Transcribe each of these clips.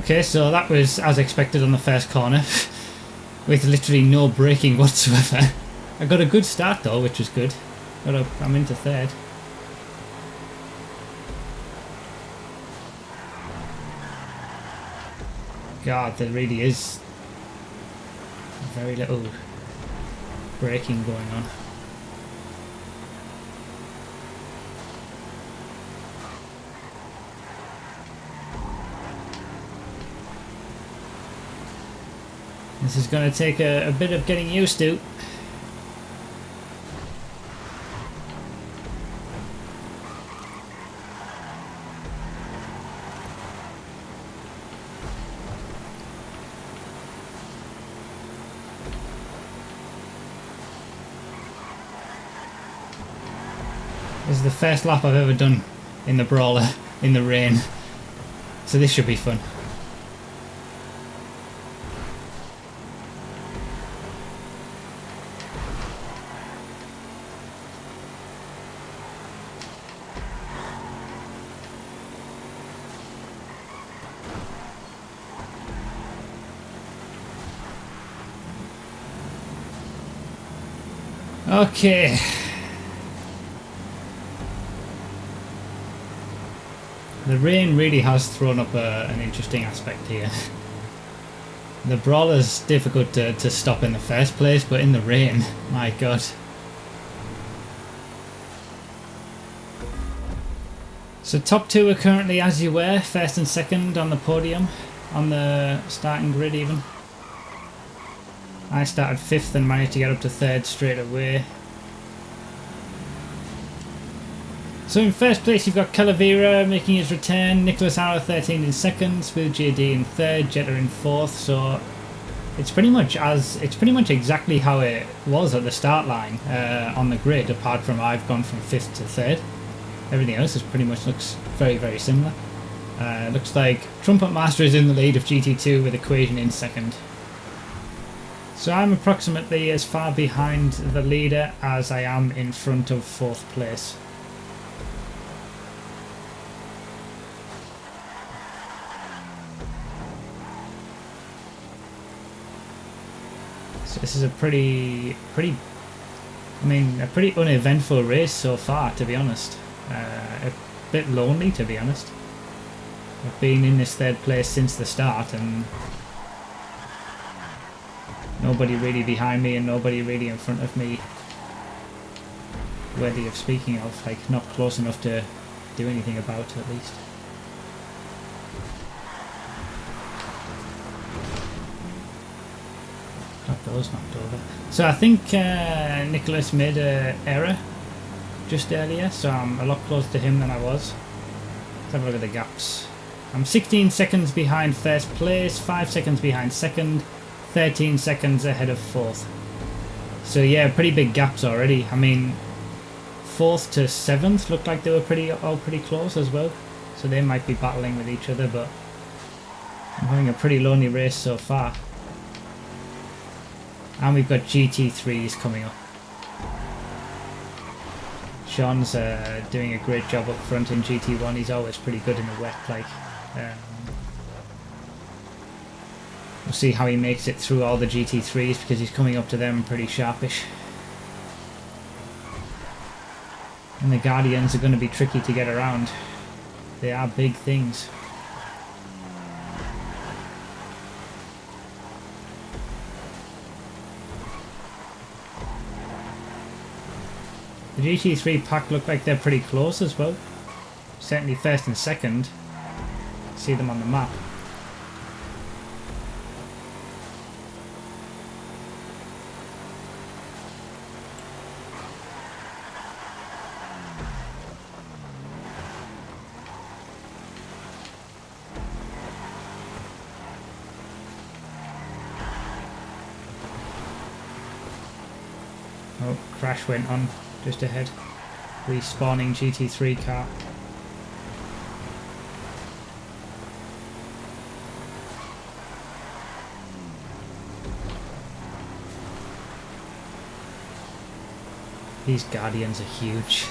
Okay, so that was as expected on the first corner, with literally no braking whatsoever. I got a good start though, which was good. I'm into third. God, there really is very little braking going on. This is going to take a bit of getting used to. This is the first lap I've ever done in the Brawler in the rain, so this should be fun. Okay. The rain really has thrown up an interesting aspect here. The Brawler's difficult to stop in the first place, but in the rain, my god. So top two are currently as you were, first and second on the podium, on the starting grid even. I started fifth and managed to get up to third straight away. So in first place you've got Calavera making his return, Nicholas Hour 13 in second, Smooth JD in third, Jetta in fourth. So it's pretty much exactly how it was at the start line on the grid, apart from I've gone from fifth to third. Everything else is pretty much looks very, very similar. Looks like Trumpet Master is in the lead of GT2 with Equation in second. So I'm approximately as far behind the leader as I am in front of fourth place. So this is a pretty uneventful race so far, to be honest. A bit lonely, to be honest. I've been in this third place since the start and nobody really behind me and nobody really in front of me worthy of speaking of, like not close enough to do anything about at least. Got those knocked over. So I think Nicholas made an error just earlier, so I'm a lot closer to him than I was. Let's have a look at the gaps. I'm 16 seconds behind first place, 5 seconds behind second, 13 seconds ahead of fourth. So yeah, pretty big gaps already. I mean, fourth to seventh looked like they were all pretty close as well. So they might be battling with each other, but I'm having a pretty lonely race so far. And we've got GT3s coming up. Sean's doing a great job up front in GT1. He's always pretty good in the wet, like. We'll see how he makes it through all the GT3s because he's coming up to them pretty sharpish. And the Guardians are going to be tricky to get around. They are big things. The GT3 pack look like they're pretty close as well. Certainly first and second. See them on the map. Oh, crash went on just ahead. Respawning GT3 car. These Guardians are huge.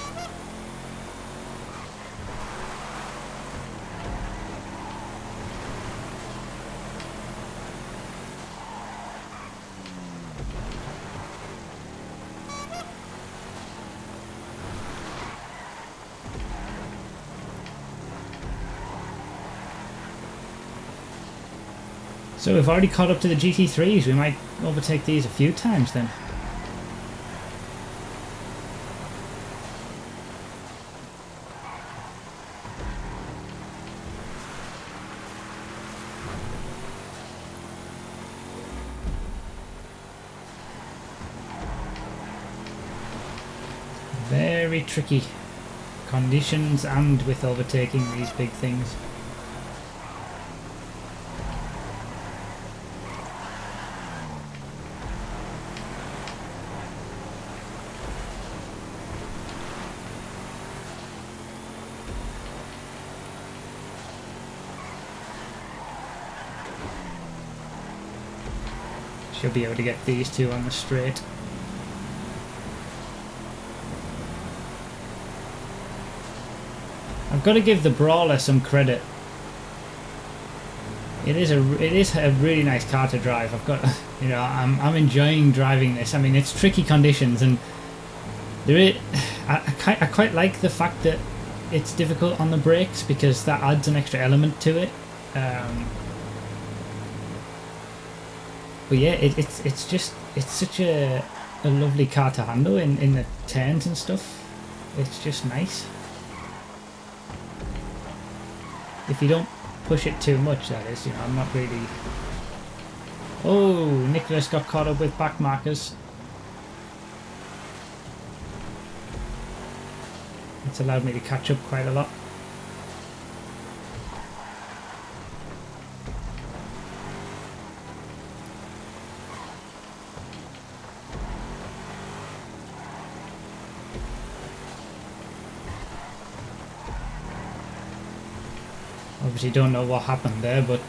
So we've already caught up to the GT3s. We might overtake these a few times then. Very tricky conditions and with overtaking these big things. Should be able to get these two on the straight. I've got to give the Brawler some credit. It is a really nice car to drive. I've got, you know, I'm enjoying driving this. I mean, it's tricky conditions, and I quite like the fact that it's difficult on the brakes because that adds an extra element to it. But yeah, it's such a lovely car to handle in the turns and stuff. It's just nice. If you don't push it too much, that is, you know, I'm not really... Oh, Nicholas got caught up with back markers. It's allowed me to catch up quite a lot. Obviously don't know what happened there, but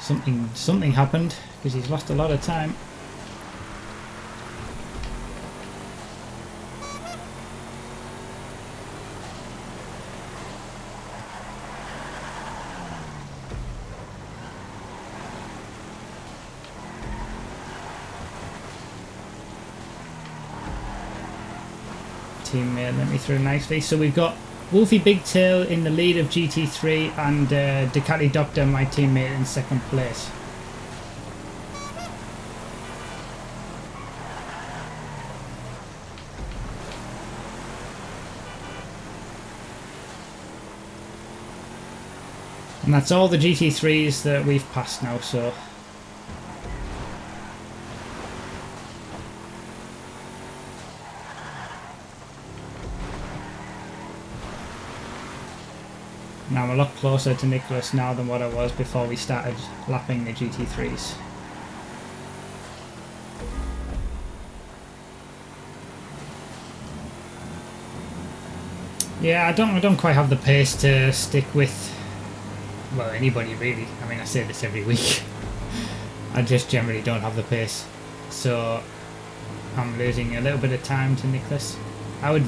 something happened because he's lost a lot of time. Teammate let me through nicely. So we've got Wolfie Bigtail in the lead of GT3 and Ducati Doctor, my teammate, in second place. And that's all the GT3s that we've passed now, so... Now I'm a lot closer to Nicholas now than what I was before we started lapping the GT3s. Yeah, I don't quite have the pace to stick with, well, anybody really. I mean, I say this every week. I just generally don't have the pace, so I'm losing a little bit of time to Nicholas. I would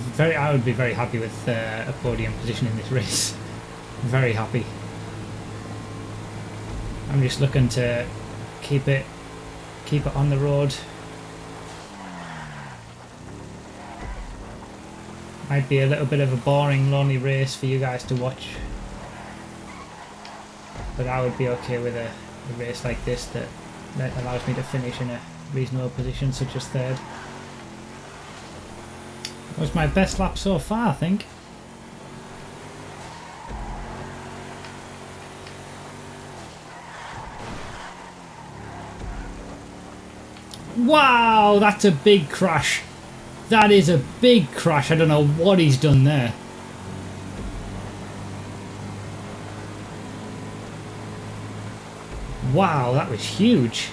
be very happy with a podium position in this race. Very happy. I'm just looking to keep it on the road. Might be a little bit of a boring, lonely race for you guys to watch, but I would be okay with a race like this that allows me to finish in a reasonable position, such as third. That was my best lap so far, I think. Wow, that's a big crash. That is a big crash. I don't know what he's done there. Wow, that was huge.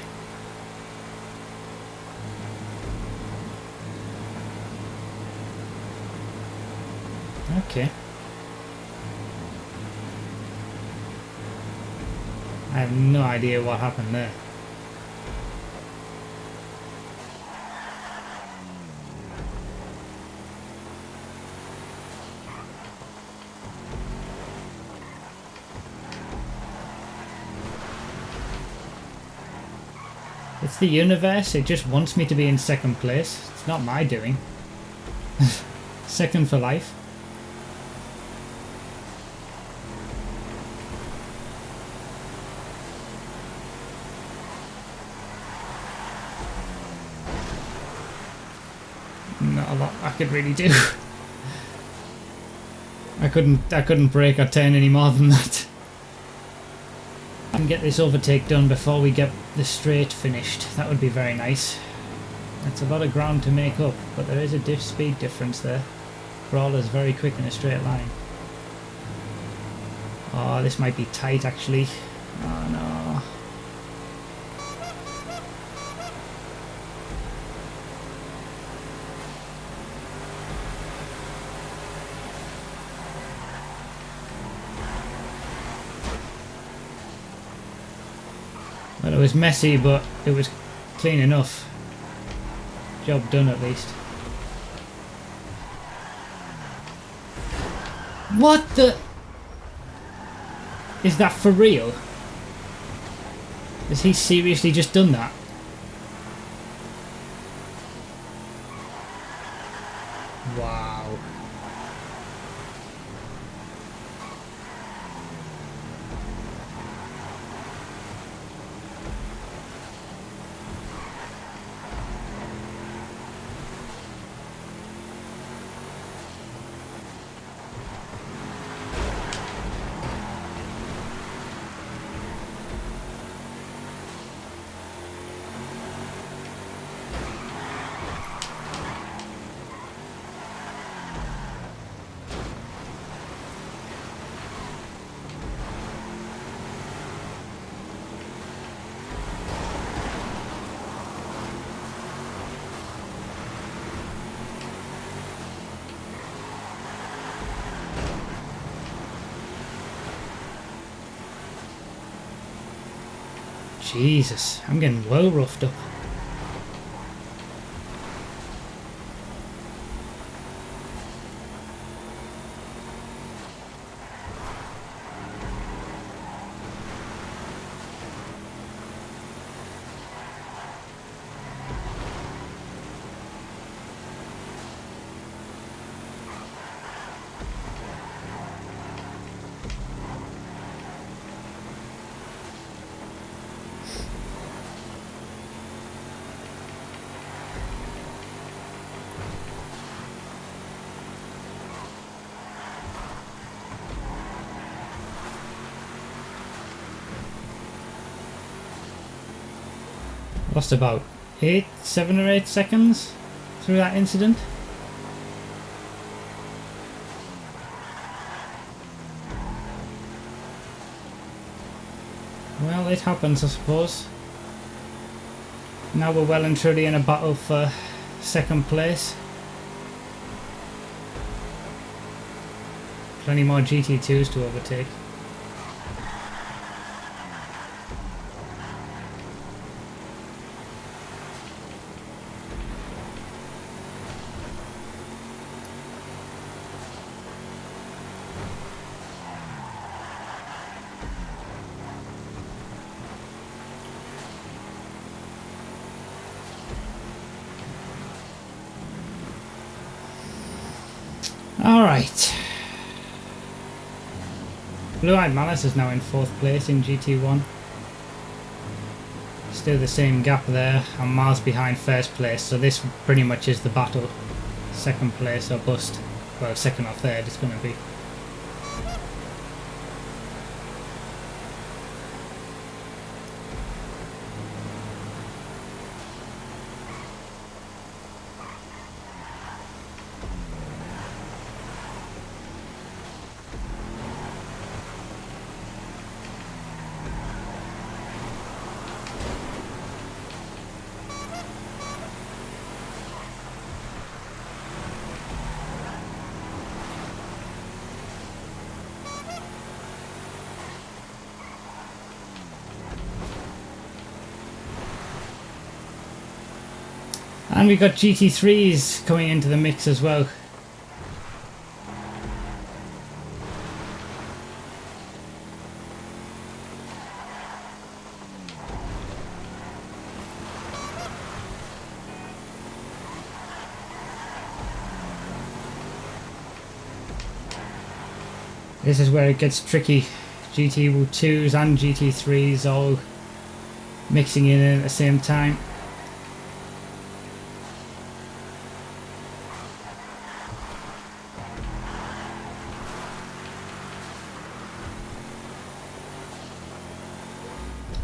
Okay. I have no idea what happened there. It's the universe, it just wants me to be in second place. It's not my doing. Second for life. a lot I could really do. I couldn't brake or turn any more than that. I can get this overtake done before we get the straight finished. That would be very nice. That's a lot of ground to make up, but there is a speed difference there. Brawler's very quick in a straight line. Oh, this might be tight actually. Oh no. Well, it was messy, but it was clean enough. Job done at least. What the... Is that for real? Has he seriously just done that? Wow. Jesus, I'm getting well roughed up. Lost about 7 or 8 seconds through that incident. Well, it happens, I suppose. Now we're well and truly in a battle for second place. Plenty more GT2s to overtake. Alright. Blue-Eyed Malice is now in 4th place in GT1. Still the same gap there. I'm miles behind 1st place, so this pretty much is the battle. 2nd place or bust. Well, 2nd or 3rd it's going to be. And we've got GT3s coming into the mix as well. This is where it gets tricky. GT2s and GT3s all mixing in at the same time.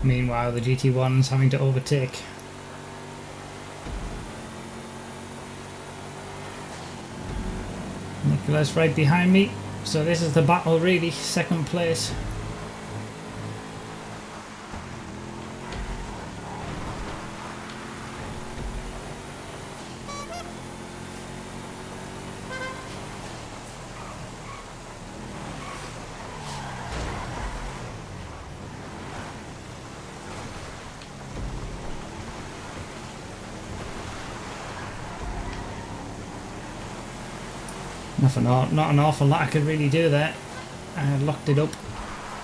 Meanwhile, the GT1's having to overtake. Nicholas right behind me. So this is the battle really, second place. Not an awful lot I could really do there. I locked it up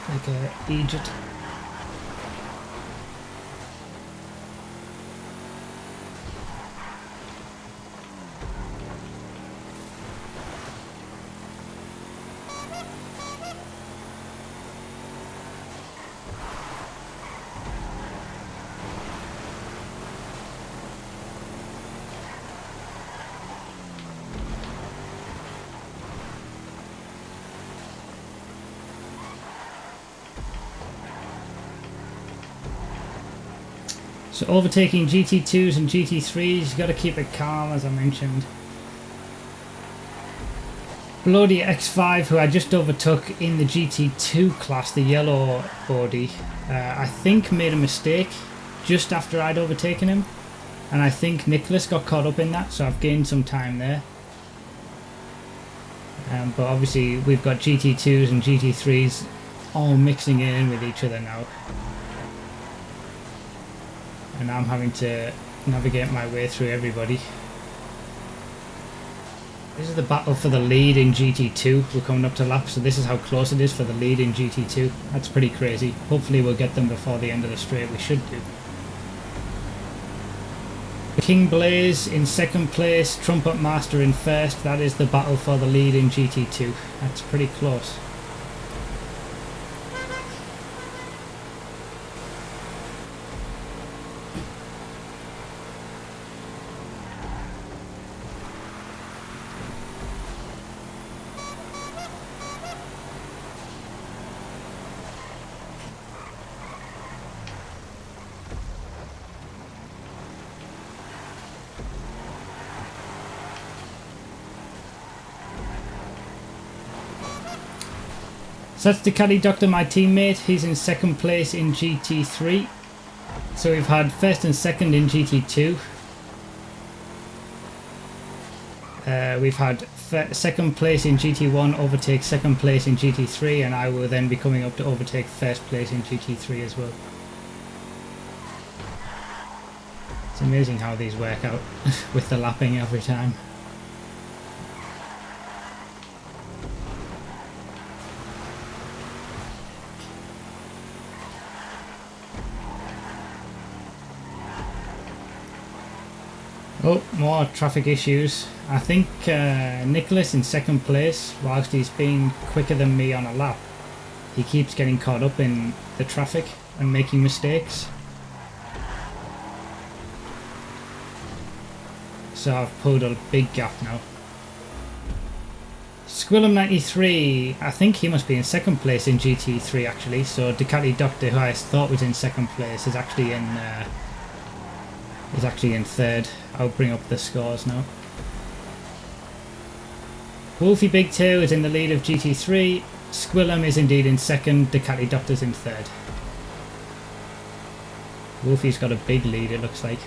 like a Egypt. So overtaking GT2s and GT3s, you've got to keep it calm, as I mentioned. Bodhi X5, who I just overtook in the GT2 class, the yellow Bodhi, I think made a mistake just after I'd overtaken him. And I think Nicholas got caught up in that, so I've gained some time there. But obviously we've got GT2s and GT3s all mixing in with each other now. And I'm having to navigate my way through everybody. This is the battle for the lead in GT2. We're coming up to lap, so this is how close it is for the lead in GT2. That's pretty crazy. Hopefully we'll get them before the end of the straight. We should do. King Blaze in second place, Trumpet Master in first. That is the battle for the lead in GT2. That's pretty close. So that's Ducati Doctor, my teammate. He's in second place in GT3. So we've had first and second in GT2. We've had second place in GT1 overtake second place in GT3, and I will then be coming up to overtake first place in GT3 as well. It's amazing how these work out with the lapping every time. Oh, more traffic issues. I think Nicholas in second place, whilst he's been quicker than me on a lap, he keeps getting caught up in the traffic and making mistakes. So I've pulled a big gap now. Squillum93, I think he must be in second place in GT3 actually, so Ducati Doctor, who I thought was in second place, is actually in third. I'll bring up the scores now. Wolfie Big 2 is in the lead of GT3. Squillum is indeed in second. Ducati Doctor's in third. Wolfie's got a big lead, it looks like.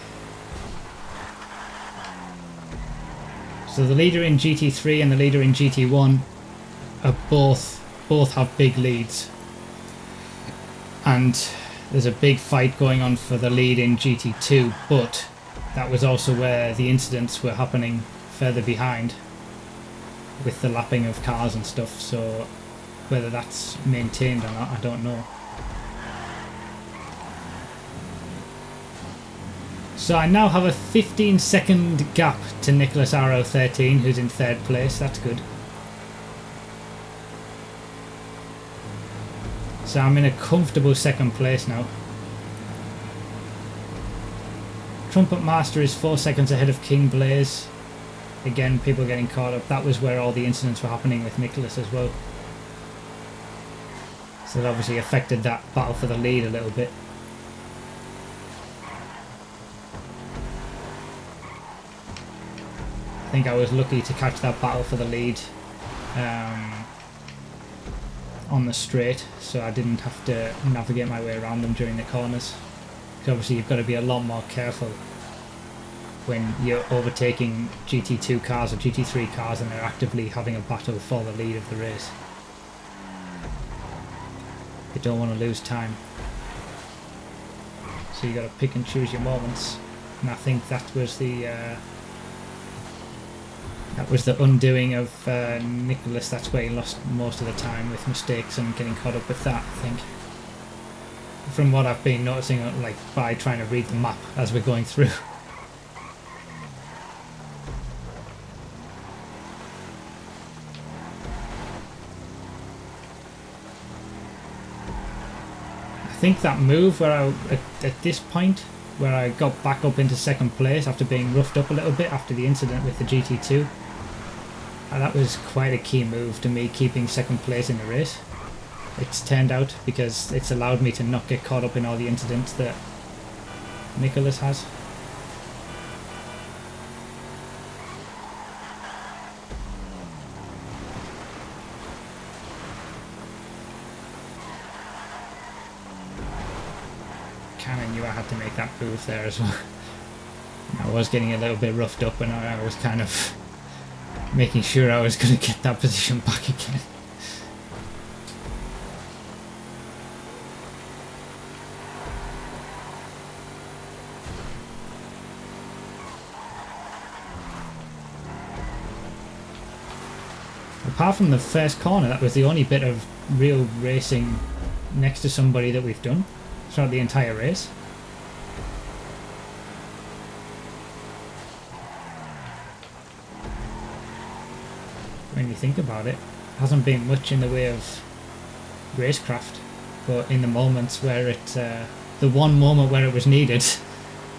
So the leader in GT3 and the leader in GT1 are both have big leads. And there's a big fight going on for the lead in GT2, but that was also where the incidents were happening further behind with the lapping of cars and stuff, so whether that's maintained or not, I don't know. So I now have a 15-second gap to Nicholas RO13, who's in third place. That's good. So I'm in a comfortable second place now. Trumpet Master is 4 seconds ahead of King Blaze. Again, people getting caught up. That was where all the incidents were happening with Nicholas as well. So that obviously affected that battle for the lead a little bit. I think I was lucky to catch that battle for the lead on the straight, so I didn't have to navigate my way around them during the corners. Because obviously you've got to be a lot more careful when you're overtaking GT2 cars or GT3 cars and they're actively having a battle for the lead of the race. You don't want to lose time. So you got to pick and choose your moments. And I think that was the undoing of Nicholas. That's where he lost most of the time with mistakes and getting caught up with that, I think. From what I've been noticing, like by trying to read the map as we're going through. I think that move where at this point where I got back up into second place after being roughed up a little bit after the incident with the GT2, that was quite a key move to me keeping second place in the race. It's turned out because it's allowed me to not get caught up in all the incidents that Nicholas has. I knew I had to make that move there as well. I was getting a little bit roughed up and I was kind of making sure I was going to get that position back again. Apart from the first corner, that was the only bit of real racing next to somebody that we've done throughout the entire race. When you think about it, hasn't been much in the way of racecraft, but in the moments where it, the one moment where it was needed,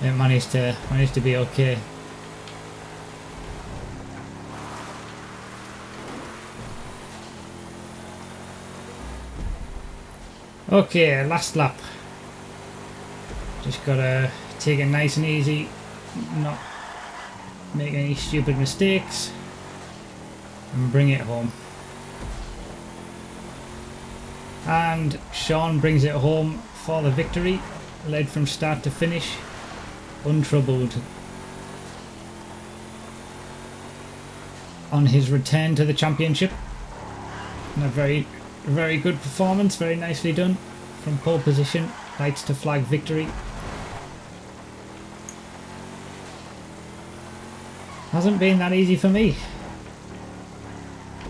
it managed to be okay. Okay, last lap. Just gotta take it nice and easy, not make any stupid mistakes, and bring it home. And Sean brings it home for the victory, led from start to finish, untroubled on his return to the championship. And a very, very good performance, very nicely done from pole position, lights to flag victory. Hasn't been that easy for me.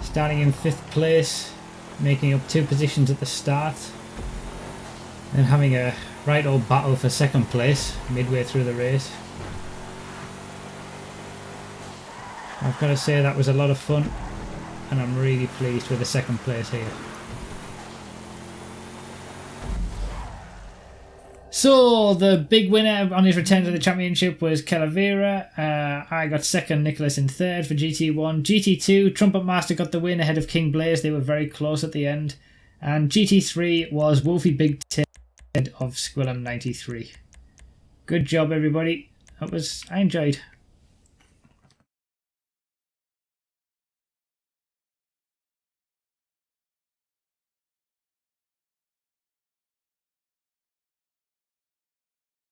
Starting in 5th place, making up 2 positions at the start, and having a right old battle for 2nd place midway through the race. I've got to say that was a lot of fun, and I'm really pleased with the 2nd place here. So the big winner on his return to the championship was Calavera. I got 2nd, Nicholas in 3rd for GT1. GT2, Trumpet Master got the win ahead of King Blaze. They were very close at the end. And GT3 was Wolfie Big Ted of Squillum 93. Good job, everybody. I enjoyed